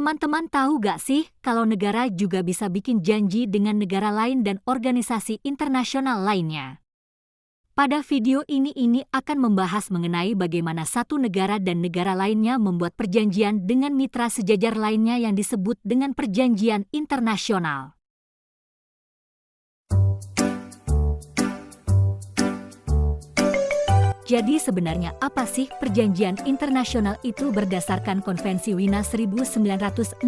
Teman-teman tahu gak sih kalau negara juga bisa bikin janji dengan negara lain dan organisasi internasional lainnya? Pada video ini akan membahas mengenai bagaimana satu negara dan negara lainnya membuat perjanjian dengan mitra sejajar lainnya yang disebut dengan perjanjian internasional. Jadi sebenarnya apa sih perjanjian internasional itu? Berdasarkan Konvensi Wina 1969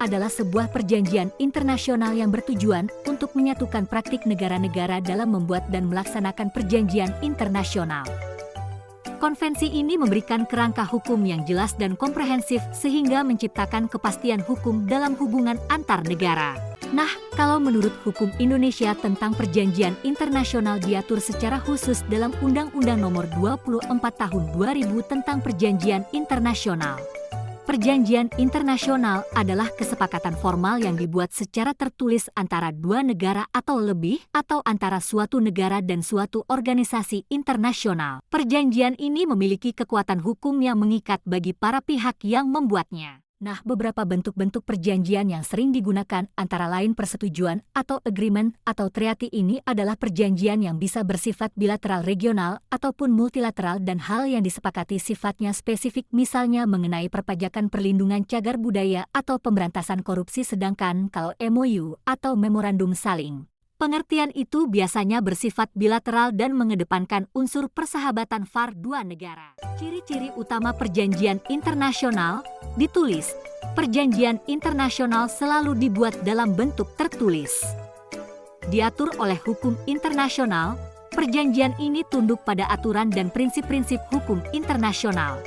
adalah sebuah perjanjian internasional yang bertujuan untuk menyatukan praktik negara-negara dalam membuat dan melaksanakan perjanjian internasional. Konvensi ini memberikan kerangka hukum yang jelas dan komprehensif sehingga menciptakan kepastian hukum dalam hubungan antar negara. Nah, kalau menurut hukum Indonesia tentang perjanjian internasional diatur secara khusus dalam Undang-Undang Nomor 24 Tahun 2000 tentang Perjanjian Internasional. Perjanjian internasional adalah kesepakatan formal yang dibuat secara tertulis antara dua negara atau lebih, atau antara suatu negara dan suatu organisasi internasional. Perjanjian ini memiliki kekuatan hukum yang mengikat bagi para pihak yang membuatnya. Nah, beberapa bentuk-bentuk perjanjian yang sering digunakan antara lain persetujuan atau agreement atau treaty. Ini adalah perjanjian yang bisa bersifat bilateral, regional, ataupun multilateral dan hal yang disepakati sifatnya spesifik, misalnya mengenai perpajakan, perlindungan cagar budaya, atau pemberantasan korupsi. Sedangkan kalau MOU atau memorandum saling pengertian itu biasanya bersifat bilateral dan mengedepankan unsur persahabatan VAR dua negara. Ciri-ciri utama perjanjian internasional ditulis. Perjanjian internasional selalu dibuat dalam bentuk tertulis. Diatur oleh hukum internasional, perjanjian ini tunduk pada aturan dan prinsip-prinsip hukum internasional.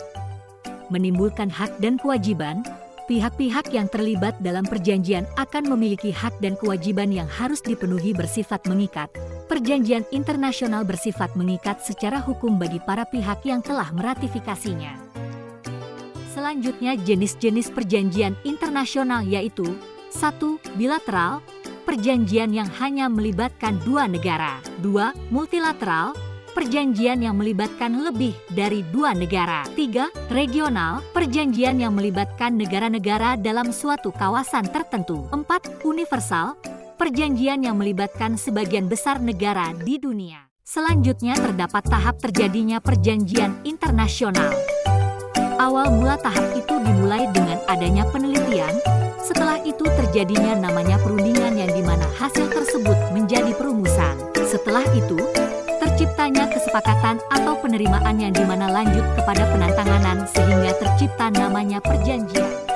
Menimbulkan hak dan kewajiban. Pihak-pihak yang terlibat dalam perjanjian akan memiliki hak dan kewajiban yang harus dipenuhi bersifat mengikat. Perjanjian internasional bersifat mengikat secara hukum bagi para pihak yang telah meratifikasinya. Selanjutnya, jenis-jenis perjanjian internasional yaitu 1. Bilateral, perjanjian yang hanya melibatkan dua negara. 2. Multilateral, perjanjian yang melibatkan lebih dari dua negara. 3. Regional, perjanjian yang melibatkan negara-negara dalam suatu kawasan tertentu. 4. Universal, perjanjian yang melibatkan sebagian besar negara di dunia. Selanjutnya terdapat tahap terjadinya perjanjian internasional. Awal mula tahap itu dimulai dengan adanya penelitian, setelah itu terjadinya namanya perundingan yang dimana hasil tersebut menjadi perumusan. Setelah itu, terciptanya kesepakatan atau penerimaan yang dimana lanjut kepada penandatanganan sehingga tercipta namanya perjanjian.